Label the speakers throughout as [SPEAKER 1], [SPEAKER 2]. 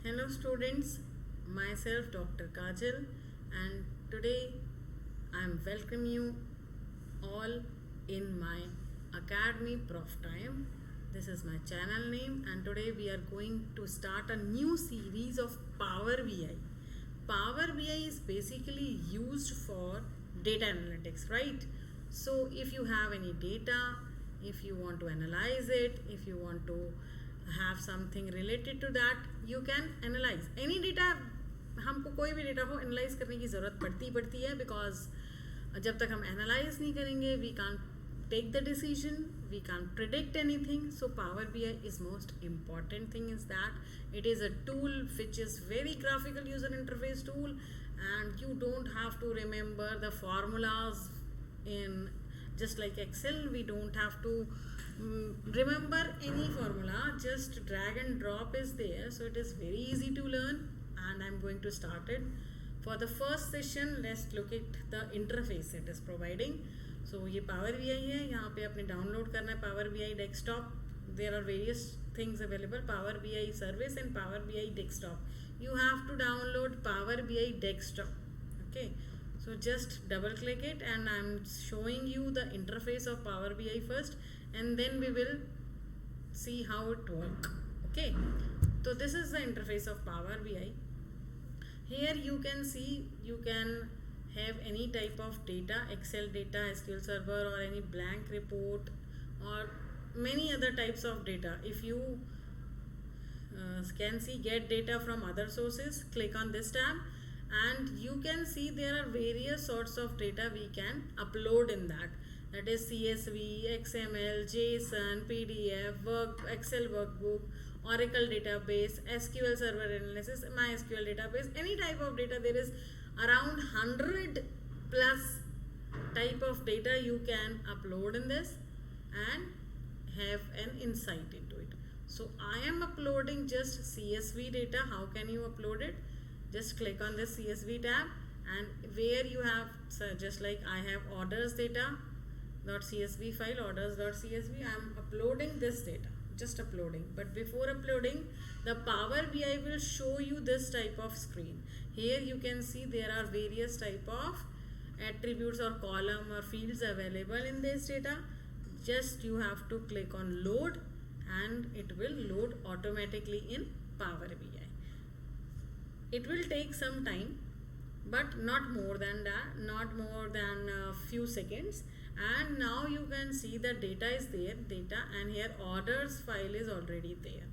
[SPEAKER 1] Hello students, myself Dr. Kajal, and today I am welcome you all in my Academy Prof Time. This is my channel name, and today we are going to start a new series of Power BI. Power BI is basically used for data analytics, right? So if you have any data, if you want to analyze it, if you want to have something related to that, you can analyze any data. हमको कोई भी data को analyse करने की ज़रूरत पड़ती है because जब तक हम एनालाइज नहीं करेंगे we can take the decision, we can't predict anything. So Power BI is most important thing is that it is a tool which is very graphical user interface tool, and you don't have to remember the formulas in just like Excel. We don't have to remember any formula, just drag and drop is there, so it is very easy to learn. And I'm going to start it. For the first session, let's look at the interface it is providing. So ये Power BI है, यहाँ पे आपने download करना है Power BI desktop. There are various things available, Power BI service and Power BI desktop. You have to download Power BI desktop. Okay, so just double click it, and I'm showing you the interface of Power BI first, and then we will see how it works. Okay, so this is the interface of Power BI. Here you can see you can have any type of data, Excel data, SQL Server, or any blank report, or many other types of data. If you can see get data from other sources, click on this tab, and you can see there are various sorts of data we can upload in that. That is CSV, XML, JSON, PDF, Excel workbook, Oracle database, SQL Server analysis, MySQL database, any type of data. There is around 100 plus type of data you can upload in this and have an insight into it. So I am uploading just CSV data. How can you upload it? Just click on this CSV tab, and where you have, so just like I have orders data .csv file, orders.csv, I am uploading this data, just uploading. But before uploading, the Power BI will show you this type of screen. Here you can see there are various type of attributes or column or fields available in this data. Just you have to click on load, and it will load automatically in Power BI. It will take some time, but not more than that, not more than a few seconds. And now you can see the data is there, and here orders file is already there.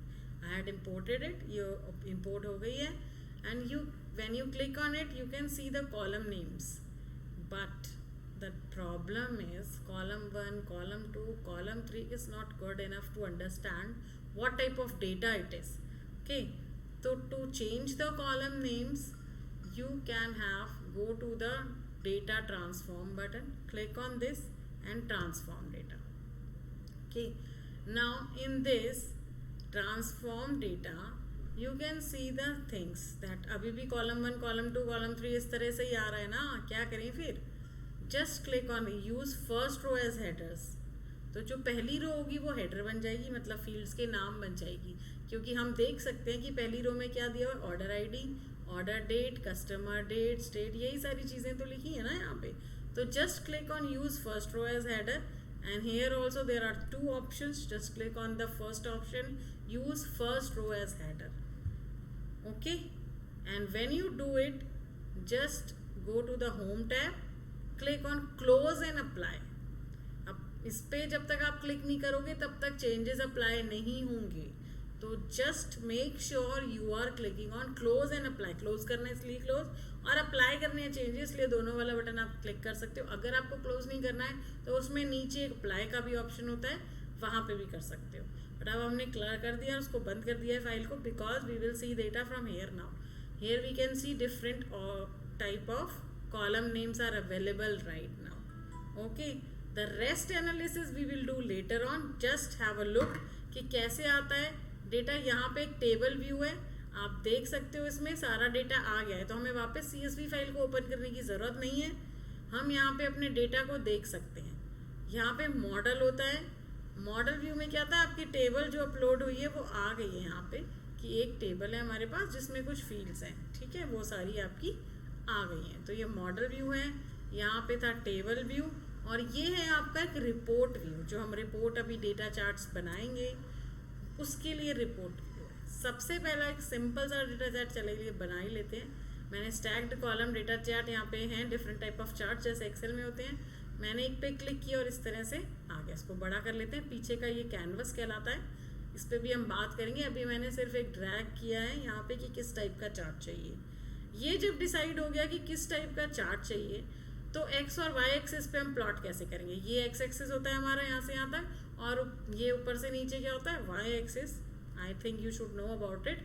[SPEAKER 1] I had imported it, you import ho gayi hai, and you when you click on it you can see the column names. But the problem is column 1, column 2, column 3 is not good enough to understand what type of data it is. Okay, so to change the column names, you can have go to the data transform button, click on this and transform data. Okay, now in this transform data you can see the things that अभी भी column 1, column 2, column 3 इस तरह से ही आ रहा है ना. क्या करें फिर? Just click on use first row as headers. तो जो पहली रो होगी वो हेडर बन जाएगी, मतलब फील्ड्स के नाम बन जाएगी, क्योंकि हम देख सकते हैं कि पहली रो में क्या दिया हुआ है, order ID, order date, customer date, state, यही सारी चीज़ें तो लिखी है ना यहाँ पे. तो just click on use first row as header, and here also there are two options. Just click on the first option, use first row as header. Okay, and when you do it, just go to the home tab, click on close and apply. अब इस पे जब तक आप click नहीं करोगे तब तक चेंजेस अप्लाई नहीं होंगे. तो just make sure you are clicking on close and apply. Close करना है इसलिए क्लोज, और अप्लाई करने हैं चेंजेस, इसलिए दोनों वाला बटन आप क्लिक कर सकते हो. अगर आपको क्लोज नहीं करना है तो उसमें नीचे एक अप्लाई का भी ऑप्शन होता है, वहाँ पे भी कर सकते हो. बट अब हमने क्लियर कर दिया, उसको बंद कर दिया है फाइल को, because we will see data from here now. Here we can see different type of column names are available right now. Okay, the rest analysis we will do later on. Just have a look कि कैसे आता है data. यहाँ पे एक table view है, आप देख सकते हो इसमें सारा डेटा आ गया है. तो हमें वापस CSV फाइल को ओपन करने की ज़रूरत नहीं है, हम यहाँ पे अपने डेटा को देख सकते हैं. यहाँ पे मॉडल होता है, मॉडल व्यू में क्या था, आपकी टेबल जो अपलोड हुई है वो आ गई है यहाँ पे कि एक टेबल है हमारे पास जिसमें कुछ फील्ड्स हैं, ठीक है, वो सारी आपकी आ गई हैं। तो ये मॉडल व्यू है, यहाँ पे था टेबल व्यू, और ये है आपका एक रिपोर्ट व्यू, जो हम रिपोर्ट अभी डेटा चार्ट्स बनाएंगे उसके लिए रिपोर्ट व्यू है। सबसे पहला एक सिंपल सा डेटा चार्ट चलिए बना ही लेते हैं। मैंने स्टैक्ड कॉलम डेटा चार्ट यहाँ पे हैं, डिफरेंट टाइप ऑफ चार्ट जैसे एक्सेल में होते हैं। मैंने एक पे क्लिक किया और इस तरह से आ गया। इसको बड़ा कर लेते हैं। पीछे का ये कैनवस कहलाता है, इस पर भी हम बात करेंगे। अभी मैंने सिर्फ एक ड्रैग किया है यहाँ पे कि किस टाइप का चार्ट चाहिए। ये जब डिसाइड हो गया कि किस टाइप का चार्ट चाहिए, तो एक्स और वाई एक्सिस पे हम प्लॉट कैसे करेंगे। ये एक्स एक्सिस होता है हमारा यहाँ से यहाँ तक, और ये ऊपर से नीचे क्या होता है, Y axis. I think you should know about it.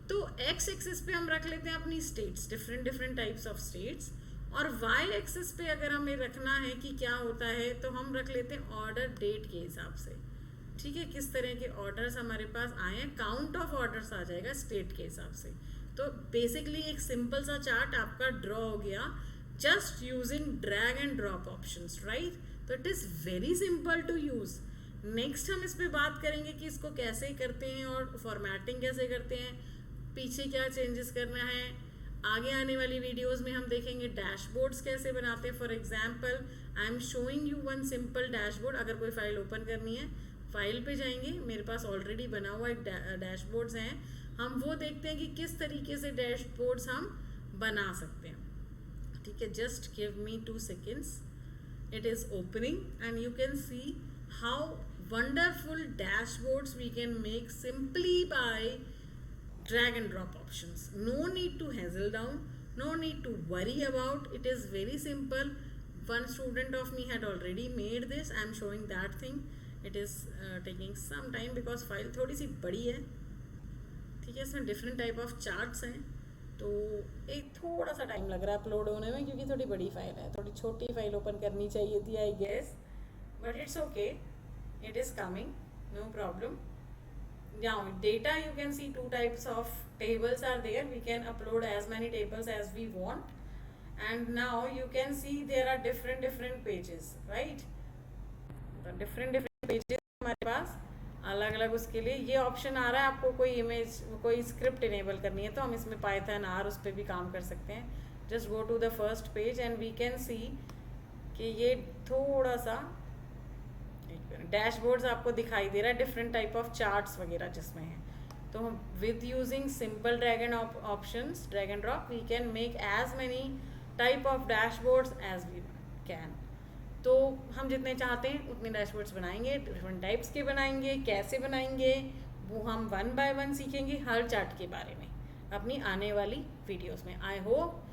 [SPEAKER 1] तो एक्स एक्सिस पे हम रख लेते हैं अपनी states, different different types of states, और वाई एक्सिस पे अगर हमें रखना है कि क्या होता है, तो हम रख लेते हैं ऑर्डर डेट के हिसाब से, ठीक है, किस तरह के ऑर्डर्स हमारे पास आए हैं, काउंट ऑफ ऑर्डर्स आ जाएगा स्टेट के हिसाब से। तो बेसिकली एक सिंपल सा चार्ट आपका ड्रॉ हो गया just using drag and drop options, right. तो it is very simple to use. Next हम इस पे बात करेंगे कि इसको कैसे करते हैं और फॉर्मेटिंग कैसे करते हैं, पीछे क्या चेंजेस करना है। आगे आने वाली वीडियोस में हम देखेंगे डैशबोर्ड्स कैसे बनाते हैं। For example I am showing you one simple dashboard. अगर कोई फाइल ओपन करनी है, फाइल पे जाएंगे, मेरे पास ऑलरेडी बना हुआ एक डैशबोर्ड्स हैं, हम वो देखते हैं कि किस तरीके से डैशबोर्ड्स हम बना सकते हैं, ठीक है। Just give me 2 seconds, it is opening and you can see how wonderful dashboards we can make simply by drag and drop options. No need to hassle down, no need to worry about, it is very simple. One student of me had already made this. I am showing that thing. It is taking some time because file थोड़ी सी बड़ी है, ठीक है। इसमें different type of charts हैं, तो एक थोड़ा सा टाइम लग रहा है अपलोड होने में, क्योंकि थोड़ी बड़ी फाइल है। थोड़ी छोटी फाइल ओपन करनी चाहिए थी I guess, but it's okay, it is coming, no problem. Now data, you can see 2 types of tables are there. We can upload as many tables as we want, and now you can see there are different pages, right? The different pages हमारे पास अलग अलग, उसके लिए ये option आ रहा है। आपको कोई इमेज, कोई स्क्रिप्ट इनेबल करनी है, तो हम इसमें पाइथन आर उस पर भी काम कर सकते हैं। Just go to the first page and we can see कि ये थोड़ा सा डैशबोर्ड्स आपको दिखाई दे रहा है, डिफरेंट टाइप ऑफ चार्ट्स वगैरह जिसमें है। तो हम with using simple drag and options, drag and drop, we can make as many type of dashboards as we can. तो हम जितने चाहते हैं उतने डैशबोर्ड्स बनाएंगे, डिफरेंट टाइप्स के बनाएंगे। कैसे बनाएंगे वो हम 1 by 1 सीखेंगे हर चार्ट के बारे में अपनी आने वाली वीडियोस में। आई होप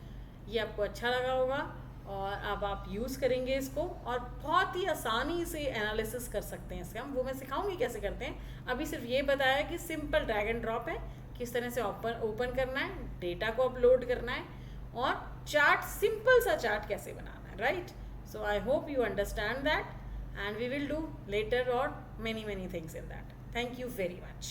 [SPEAKER 1] ये आपको अच्छा लगा होगा, और अब आप यूज़ करेंगे इसको, और बहुत ही आसानी से एनालिसिस कर सकते हैं इसका। वो मैं सिखाऊंगी कैसे करते हैं। अभी सिर्फ ये बताया कि सिंपल ड्रैग एंड ड्रॉप है, किस तरह से ओपन करना है, डेटा को अपलोड करना है, और चार्ट, सिंपल सा चार्ट कैसे बनाना है, right. So I hope you understand that, and we will do later on many things in that. Thank you very much.